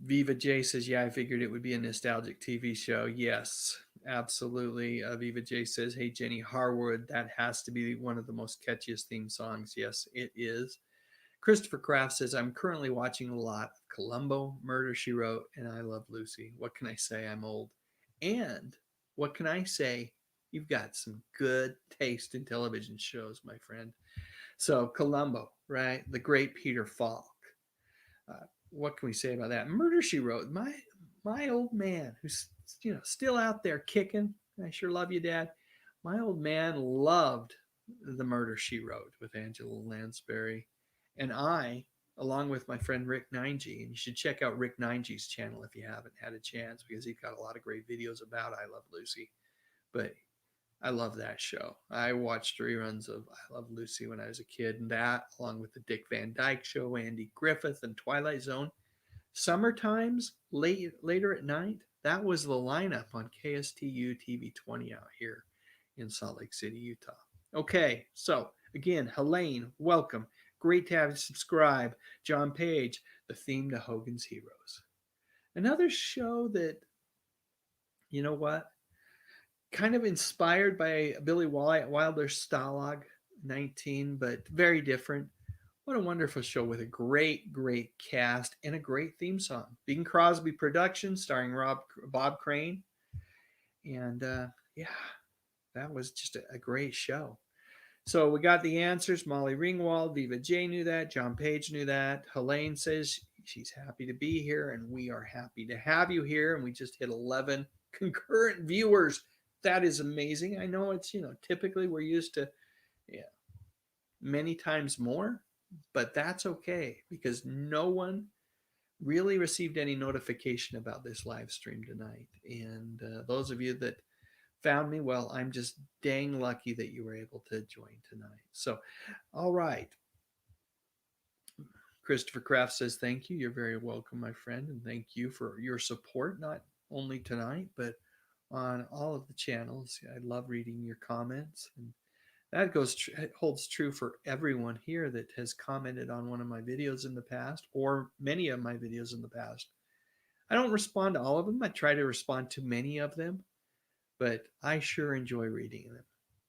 Viva J says, yeah, I figured it would be a nostalgic TV show. Yes, absolutely. Viva J says, hey, Jenny Harwood, that has to be one of the most catchiest theme songs. Yes, it is. Christopher Kraft says, I'm currently watching a lot of Columbo, Murder, She Wrote, and I Love Lucy. What can I say? I'm old. And what can I say? You've got some good taste in television shows, my friend. So Columbo, right? The great Peter Falk. What can we say about that? Murder, She Wrote. My old man, who's still out there kicking. I sure love you, Dad. My old man loved the Murder, She Wrote with Angela Lansbury, and I, along with my friend Rick Ninegi, and you should check out Rick Ninegi's channel if you haven't had a chance, because he's got a lot of great videos about I Love Lucy. But I love that show. I watched reruns of I Love Lucy when I was a kid, and that, along with the Dick Van Dyke Show, Andy Griffith, and Twilight Zone. Summer times, later at night, that was the lineup on KSTU TV 20 out here in Salt Lake City, Utah. Okay, so again, Helene, welcome. Great to have you subscribe. John Page, the theme to Hogan's Heroes. Another show that, you know what, kind of inspired by Billy Wilder's Stalag 19, but very different. What a wonderful show with a great, great cast and a great theme song. Bing Crosby production starring Bob Crane. And yeah, that was just a great show. So we got the answers. Molly Ringwald, Viva J knew that. John Page knew that. Helene says she's happy to be here, and we are happy to have you here. And we just hit 11 concurrent viewers. That is amazing. I know it's, typically we're used to many times more, but that's okay because no one really received any notification about this live stream tonight. And those of you that found me, well, I'm just dang lucky that you were able to join tonight. So, all right. Christopher Kraft says, thank you. You're very welcome, my friend. And thank you for your support, not only tonight, but on all of the channels. I love reading your comments. And that holds true for everyone here that has commented on one of my videos in the past or many of my videos in the past. I don't respond to all of them. I try to respond to many of them, but I sure enjoy reading them.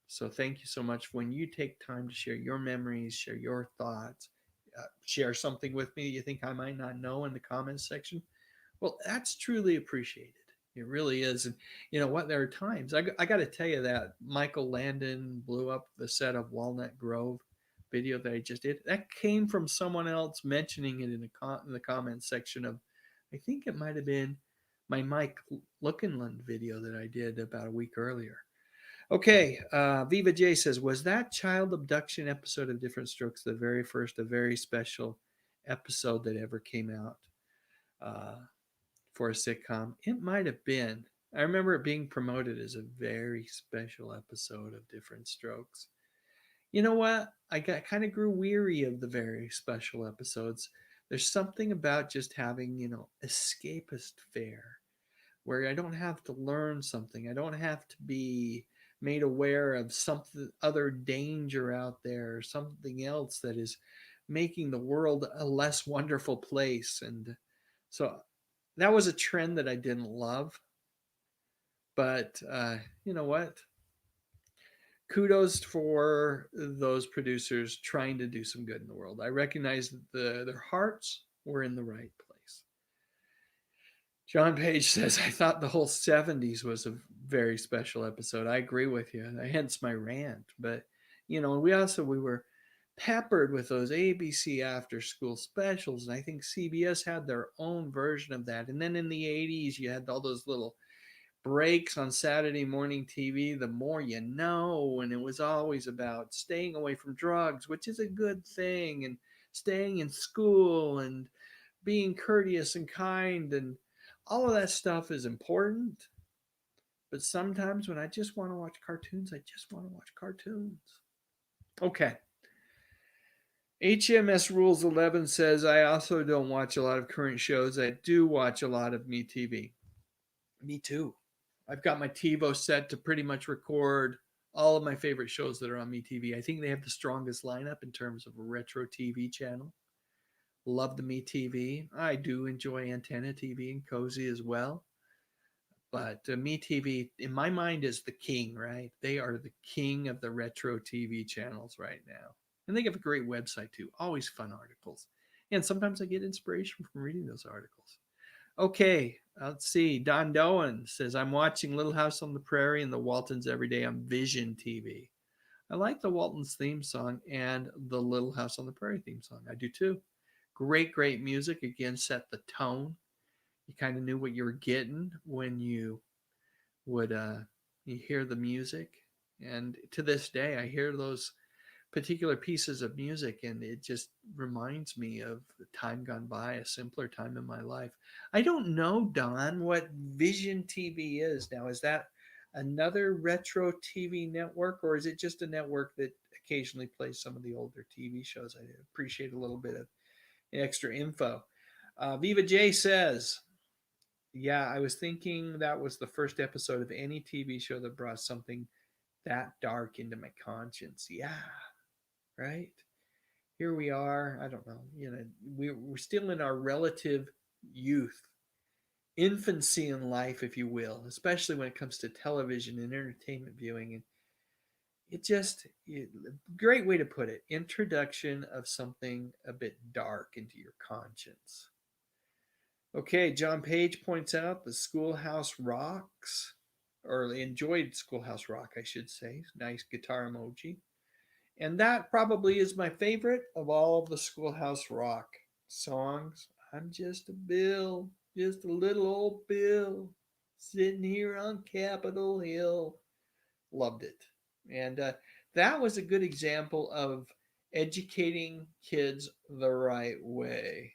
So thank you so much. When you take time to share your memories, share your thoughts, share something with me you think I might not know in the comments section, well, that's truly appreciated. It really is. And you know what? There are times, I got to tell you that Michael Landon blew up the set of Walnut Grove video that I just did. That came from someone else mentioning it in the comments section of, I think it might have been my Mike Lookinland video that I did about a week earlier. Okay, Viva J says, was that child abduction episode of Different Strokes the very first, a very special episode that ever came out? uh, for a sitcom. It might have been. I remember it being promoted as a very special episode of Different Strokes. You know what? I got kind of grew weary of the very special episodes. There's something about just having, escapist fare where I don't have to learn something. I don't have to be made aware of something other danger out there or something else that is making the world a less wonderful place. And so that was a trend that I didn't love. But you know what? Kudos for those producers trying to do some good in the world. I recognize that their hearts were in the right place. John Page says, I thought the whole 70s was a very special episode. I agree with you. Hence my rant. But, we were peppered with those ABC after school specials. And I think CBS had their own version of that. And then in the 80s, you had all those little breaks on Saturday morning TV, The More You Know, and it was always about staying away from drugs, which is a good thing, and staying in school and being courteous and kind, and all of that stuff is important. But sometimes when I just want to watch cartoons, I just want to watch cartoons. Okay. HMS Rules 11 says, I also don't watch a lot of current shows. I do watch a lot of MeTV. Me too. I've got my TiVo set to pretty much record all of my favorite shows that are on MeTV. I think they have the strongest lineup in terms of a retro TV channel. Love the MeTV. I do enjoy Antenna TV and Cozy as well. But MeTV, in my mind, is the king, right? They are the king of the retro TV channels right now. And they have a great website too. Always fun articles. And sometimes I get inspiration from reading those articles. Okay, let's see. Don Doan says, I'm watching Little House on the Prairie and the Waltons every day on Vision TV. I like the Waltons theme song and the Little House on the Prairie theme song. I do too. Great, great music. Again, set the tone. You kind of knew what you were getting when you would you hear the music. And to this day, I hear those particular pieces of music and it just reminds me of the time gone by, a simpler time in my life. I don't know, Don, what Vision TV is now. Is that another retro TV network, or is it just a network that occasionally plays some of the older TV shows? I appreciate a little bit of extra info. Viva J says, yeah, I was thinking that was the first episode of any TV show that brought something that dark into my conscience. Yeah, right? Here we are. I don't know. We're still in our relative youth, infancy in life, if you will, especially when it comes to television and entertainment viewing. And great way to put it, introduction of something a bit dark into your conscience. Okay, John Page points out the Schoolhouse Rocks, or enjoyed Schoolhouse Rock, I should say. Nice guitar emoji. And that probably is my favorite of all of the Schoolhouse Rock songs. I'm just a Bill, just a little old Bill, sitting here on Capitol Hill. Loved it. And that was a good example of educating kids the right way.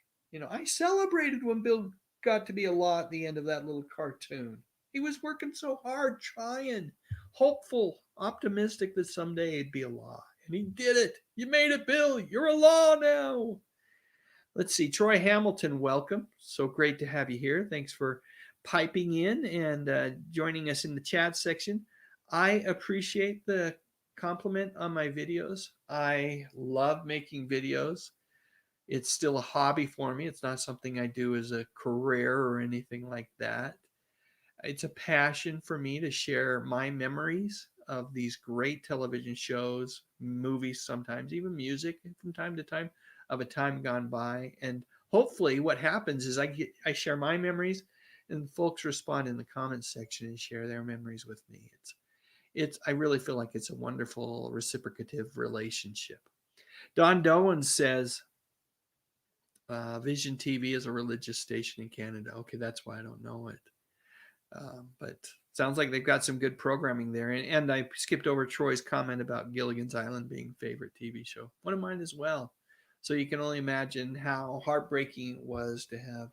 I celebrated when Bill got to be a law at the end of that little cartoon. He was working so hard, trying, hopeful, optimistic that someday it'd be a law. And he did it. You made it, Bill. You're a law now. Let's see. Troy Hamilton, welcome. So great to have you here. Thanks for piping in and joining us in the chat section. I appreciate the compliment on my videos. I love making videos. It's still a hobby for me. It's not something I do as a career or anything like that. It's a passion for me to share my memories of these great television shows, movies, sometimes even music from time to time, of a time gone by. And hopefully what happens is I share my memories and folks respond in the comments section and share their memories with me. It's I really feel like it's a wonderful reciprocative relationship. Don Doan says Vision TV is a religious station in Canada. Okay, that's why I don't know it. But sounds like they've got some good programming there. And I skipped over Troy's comment about Gilligan's Island being favorite TV show. One of mine as well. So you can only imagine how heartbreaking it was to have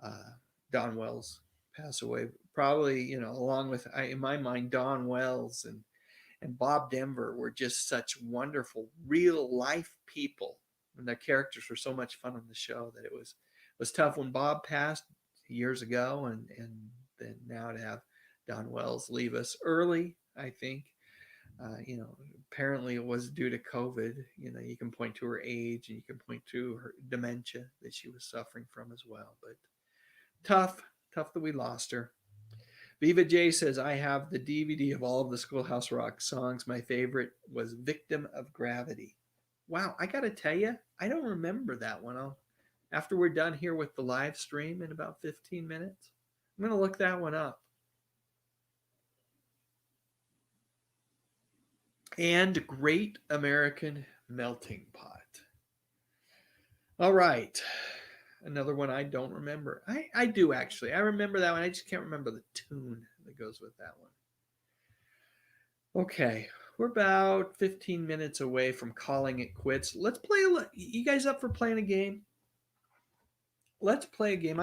uh, Don Wells pass away. Probably, along with, in my mind, Don Wells and Bob Denver were just such wonderful real life people, and their characters were so much fun on the show that it was tough when Bob passed years ago, and then now to have Don Wells leave us early. I think, apparently it was due to COVID. You can point to her age, and you can point to her dementia that she was suffering from as well. But tough, tough that we lost her. Viva J says, I have the DVD of all of the Schoolhouse Rock songs. My favorite was Victim of Gravity. Wow, I got to tell you, I don't remember that one. After we're done here with the live stream in about 15 minutes, I'm going to look that one up. And Great American Melting Pot. All right. Another one I don't remember. I do actually. I remember that one. I just can't remember the tune that goes with that one. Okay. We're about 15 minutes away from calling it quits. Let's play you guys up for playing a game? Let's play a game.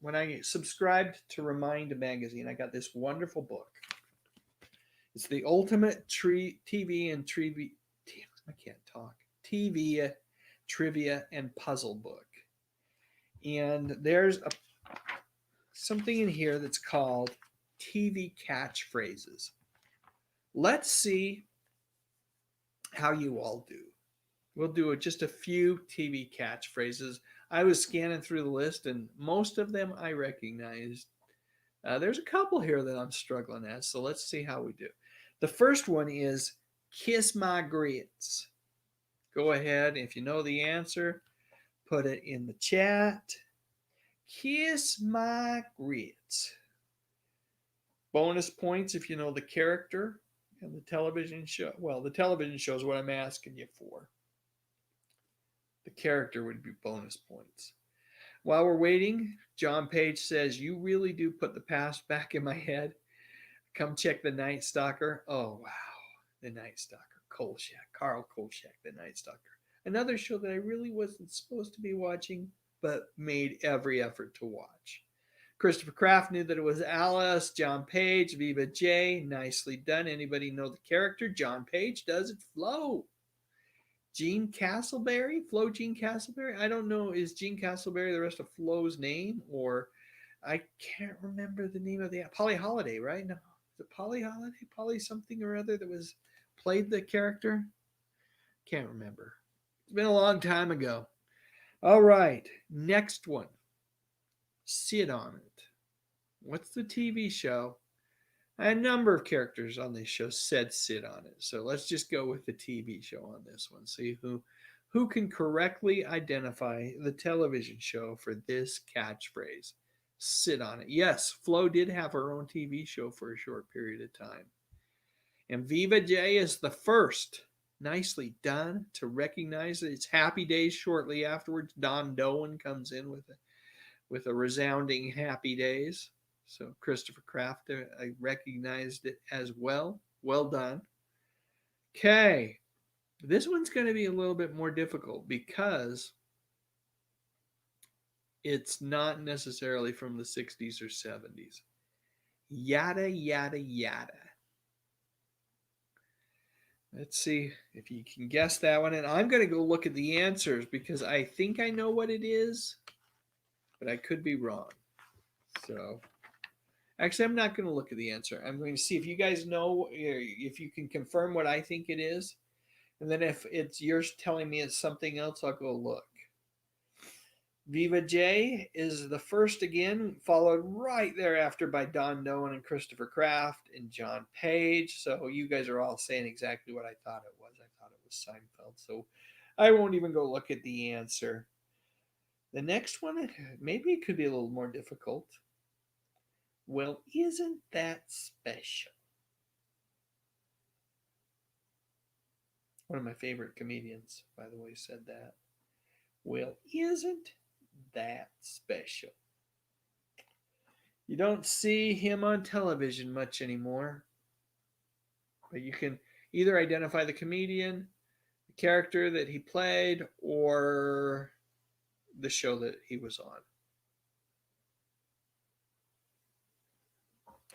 When I subscribed to Remind Magazine, I got this wonderful book. It's the ultimate TV and trivia. I can't talk. TV trivia and puzzle book. And there's something in here that's called TV catchphrases. Let's see how you all do. We'll do just a few TV catchphrases. I was scanning through the list, and most of them I recognized. There's a couple here that I'm struggling at, so let's see how we do. The first one is kiss my grits. Go ahead, if you know the answer, put it in the chat. Kiss my grits. Bonus points if you know the character and the television show. Well, the television show is what I'm asking you for. The character would be bonus points. While we're waiting, John Page says, you really do put the past back in my head. Come check The Night Stalker. Oh, wow. The Night Stalker. Carl Kolchak, The Night Stalker. Another show that I really wasn't supposed to be watching, but made every effort to watch. Christopher Kraft knew that it was Alice. John Page, Viva J. Nicely done. Anybody know the character? John Page does it. Flo. Gene Castleberry? Flo Gene Castleberry? I don't know. Is Gene Castleberry the rest of Flo's name? Or I can't remember the name of the Polly Holiday, right? No. Is it Polly Holiday? Polly something or other that was played the character? Can't remember. It's been a long time ago. All right. Next one. Sit on it. What's the TV show? A number of characters on this show said sit on it. So let's just go with the TV show on this one. See who can correctly identify the television show for this catchphrase. Sit on it. Yes, Flo did have her own TV show for a short period of time. And Viva J is the first, nicely done, to recognize that it's Happy Days shortly afterwards. Don Doan comes in with a resounding Happy Days. So Christopher Kraft, I recognized it as well. Well done. Okay. This one's going to be a little bit more difficult because it's not necessarily from the 60s or 70s. Yada, yada, yada. Let's see if you can guess that one. And I'm going to go look at the answers because I think I know what it is, but I could be wrong. So actually, I'm not going to look at the answer. I'm going to see if you guys know, if you can confirm what I think it is. And then if it's yours telling me it's something else, I'll go look. Viva J is the first again, followed right thereafter by Don Doan and Christopher Kraft and John Page. So you guys are all saying exactly what I thought it was. I thought it was Seinfeld. So I won't even go look at the answer. The next one, maybe it could be a little more difficult. Well, isn't that special? One of my favorite comedians, by the way, said that. Well, isn't that special? You don't see him on television much anymore, but you can either identify the comedian, the character that he played, or the show that he was on.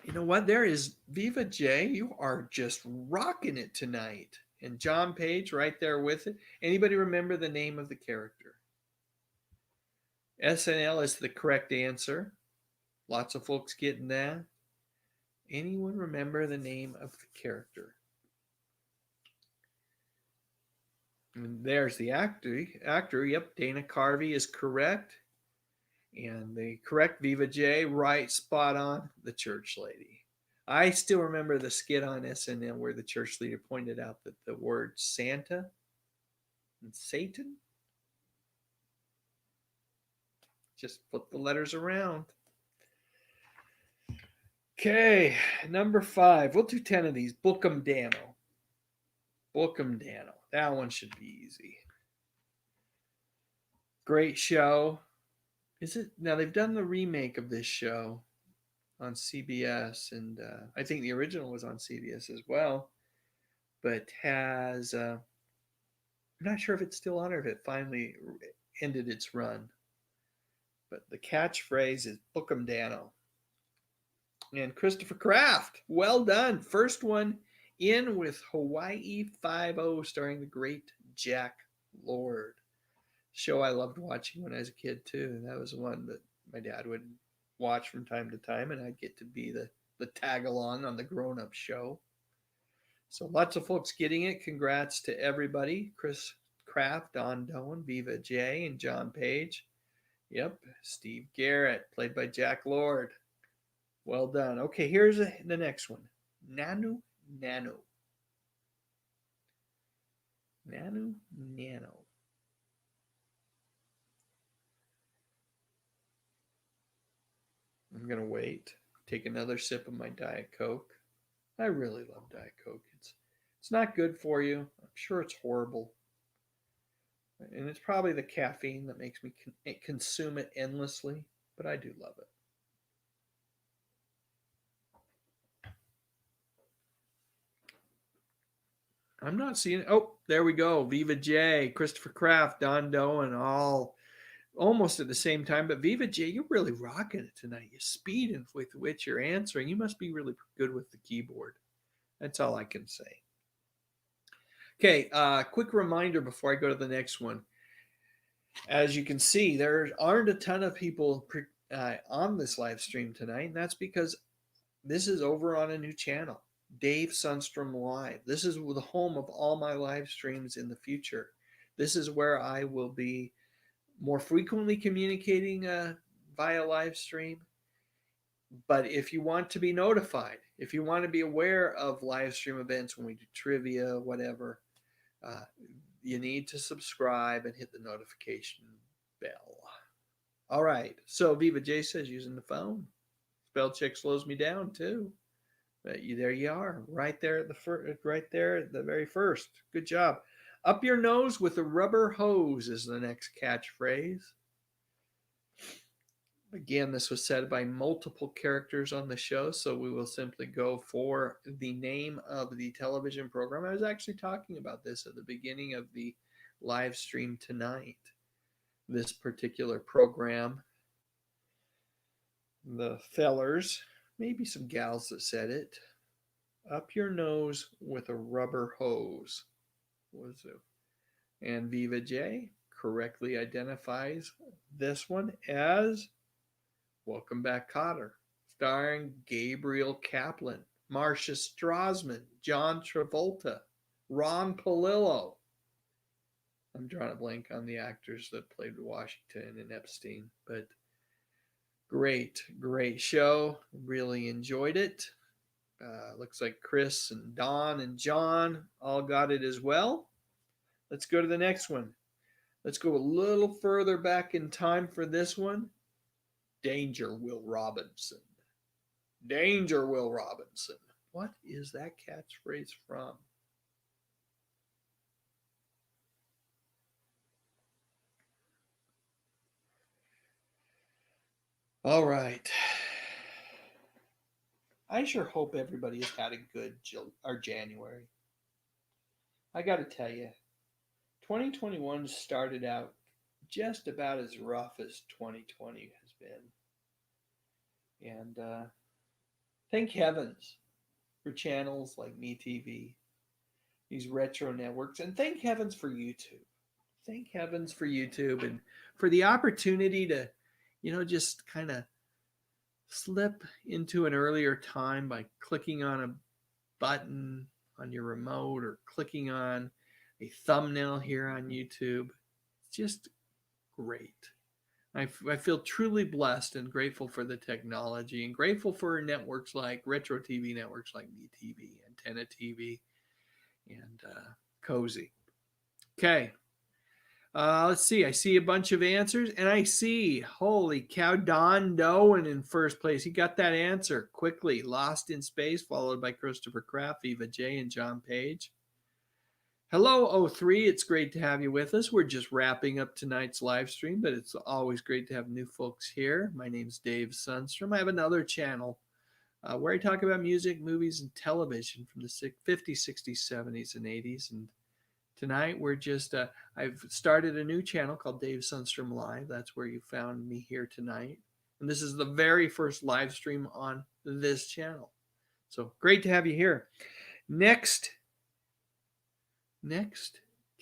You know what? There is Viva J. You are just rocking it tonight. And John Page right there with it. Anybody remember the name of the character? SNL is the correct answer. Lots of folks getting that. Anyone remember the name of the character? And there's the actor. Yep, Dana Carvey is correct. And the correct Viva J, right, spot on, the church lady. I still remember the skit on SNL where the church leader pointed out that the word Santa and Satan just flip the letters around. Okay, number 5. We'll do 10 of these. Bookum Dano. Bookum Dano. That one should be easy. Great show. Is it? Now, they've done the remake of this show on CBS, and I think the original was on CBS as well, but has, I'm not sure if it's still on or if it finally ended its run. But the catchphrase is Bookum Dano. And Christopher Kraft, well done. First one in with Hawaii 5-0, starring the great Jack Lord. Show I loved watching when I was a kid, too. That was one that my dad would watch from time to time, and I'd get to be the tag along on the grown up show. So lots of folks getting it. Congrats to everybody. Chris Kraft, Don Doan, Viva J, and John Page. Yep, Steve Garrett, played by Jack Lord. Well done. Okay, here's the next one. Nanu Nano. Nanu Nano. I'm going to wait. Take another sip of my Diet Coke. I really love Diet Coke. It's not good for you. I'm sure it's horrible. And it's probably the caffeine that makes me consume it endlessly, but I do love it. I'm not seeing it. Oh, there we go. Viva J, Christopher Kraft, Don Doan, all almost at the same time. But Viva J, you're really rocking it tonight. Your speed with which you're answering. You must be really good with the keyboard. That's all I can say. Okay, quick reminder before I go to the next one. As you can see, there aren't a ton of people on this live stream tonight, and that's because this is over on a new channel, Dave Sundstrom Live. This is the home of all my live streams in the future. This is where I will be more frequently communicating via live stream. But if you want to be notified, if you want to be aware of live stream events when we do trivia, whatever, you need to subscribe and hit the notification bell. All right. So Viva J says using the phone. Spell check slows me down too. But there you are, right there at the very first. Good job. Up your nose with a rubber hose is the next catchphrase. Again, this was said by multiple characters on the show, so we will simply go for the name of the television program. I was actually talking about this at the beginning of the live stream tonight. This particular program, the fellers, maybe some gals that said it, up your nose with a rubber hose. Was it? And Viva J correctly identifies this one as Welcome Back, Kotter, starring Gabriel Kaplan, Marcia Strassman, John Travolta, Ron Palillo. I'm drawing a blank on the actors that played Washington and Epstein, but great show. Really enjoyed it. Looks like Chris and Don and John all got it as well. Let's go to the next one. Let's go a little further back in time for this one. Danger, Will Robinson. Danger, Will Robinson. What is that catchphrase from? All right. I sure hope everybody has had a good January. I got to tell you, 2021 started out just about as rough as 2020 has been. And Thank heavens for channels like MeTV, these retro networks, and thank heavens for YouTube. Thank heavens for YouTube and for the opportunity to, just kind of slip into an earlier time by clicking on a button on your remote or clicking on a thumbnail here on YouTube. It's just great. I feel truly blessed and grateful for the technology and grateful for networks like retro TV networks like MeTV, Antenna TV, and Cozy. Okay. Let's see. I see a bunch of answers, and I see, holy cow, Don Doan in first place. He got that answer quickly. Lost in Space, followed by Christopher Kraft, Viva J, and John Page. Hello, O3. It's great to have you with us. We're just wrapping up tonight's live stream, but it's always great to have new folks here. My name's Dave Sundstrom. I have another channel where I talk about music, movies, and television from the 50s, 60s, 70s, and 80s. And tonight we're just, I've started a new channel called Dave Sundstrom Live. That's where you found me here tonight. And this is the very first live stream on this channel. So great to have you here. Next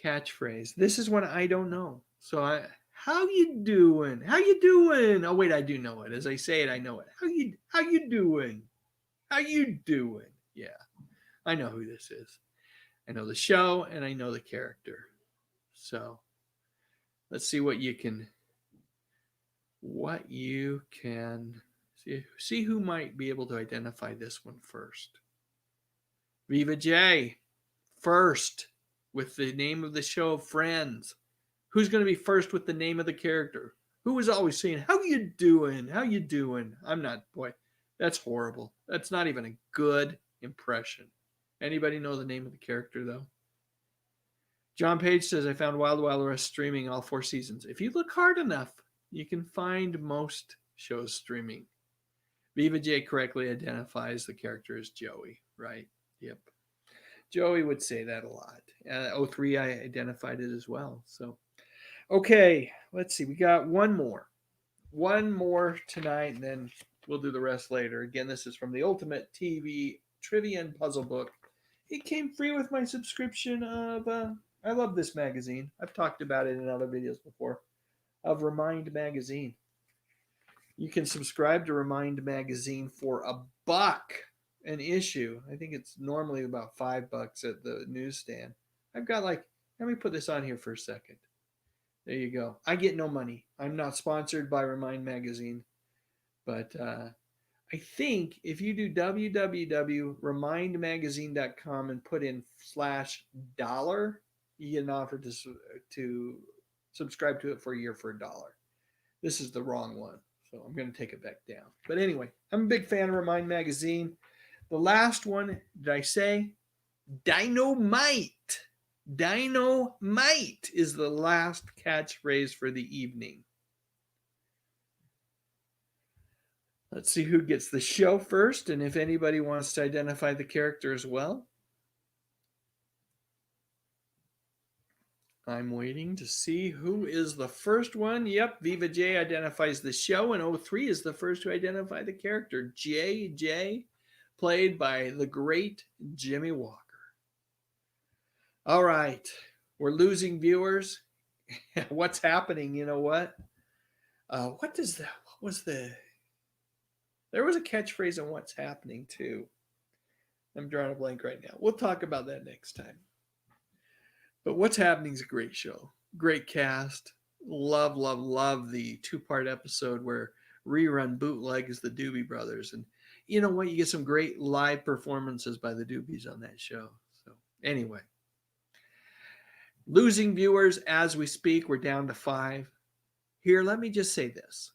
catchphrase. This is one I don't know. So how you doing? How you doing? Oh wait, I do know it. As I say it, I know it. How you doing? How you doing? Yeah. I know who this is. I know the show and I know the character. So let's see what you can see who might be able to identify this one first. Viva J, first with the name of the show, Friends. Who's going to be first with the name of the character? Who is always saying, how you doing? How you doing? I'm not, boy, that's horrible. That's not even a good impression. Anybody know the name of the character, though? John Page says, I found Wild Wild West streaming all 4 seasons. If you look hard enough, you can find most shows streaming. Viva J correctly identifies the character as Joey, right? Yep. Joey would say that a lot. 03, I identified it as well. So, okay, let's see. We got one more tonight, and then we'll do the rest later. Again, this is from the Ultimate TV Trivia and Puzzle Book. It came free with my subscription of, I love this magazine. I've talked about it in other videos before, of Remind Magazine. You can subscribe to Remind Magazine for $1 an issue. I think it's normally about $5 at the newsstand. I've got let me put this on here for a second. There you go. I get no money. I'm not sponsored by Remind Magazine, but I think if you do www.remindmagazine.com and put in /$, you get an offer to subscribe to it for a year for $1. This is the wrong one, so I'm going to take it back down. But anyway, I'm a big fan of Remind Magazine. The last one, did I say? Dynamite. Dynamite is the last catchphrase for the evening. Let's see who gets the show first, and if anybody wants to identify the character as well. I'm waiting to see who is the first one. Yep, Viva J identifies the show, and 03 is the first to identify the character. JJ, played by the great Jimmy Walker. All right, we're losing viewers. What's happening? You know what? What was the... There was a catchphrase on what's happening, too. I'm drawing a blank right now. We'll talk about that next time. But What's Happening is a great show. Great cast. Love, love, love the 2-part episode where Rerun bootlegs the Doobie Brothers. And you know what? You get some great live performances by the Doobies on that show. So anyway. Losing viewers as we speak. We're down to 5. Here, let me just say this.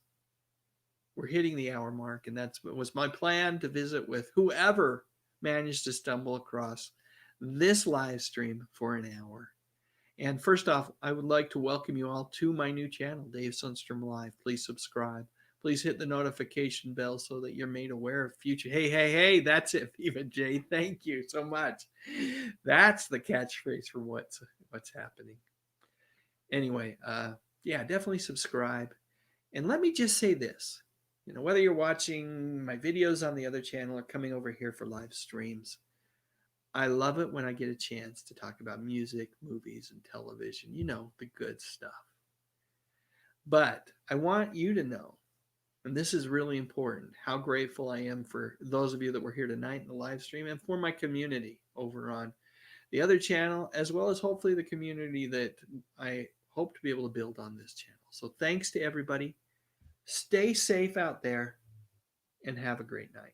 We're hitting the hour mark, and that was my plan, to visit with whoever managed to stumble across this live stream for an hour. And first off, I would like to welcome you all to my new channel, Dave Sundstrom Live. Please subscribe. Please hit the notification bell so that you're made aware of future. Hey, that's it, Viva J. Thank you so much. That's the catchphrase for what's happening. Anyway, yeah, definitely subscribe. And let me just say this. Whether you're watching my videos on the other channel or coming over here for live streams, I love it when I get a chance to talk about music, movies, and television, the good stuff. But I want you to know, and this is really important, how grateful I am for those of you that were here tonight in the live stream and for my community over on the other channel, as well as hopefully the community that I hope to be able to build on this channel. So thanks to everybody. Stay safe out there and have a great night.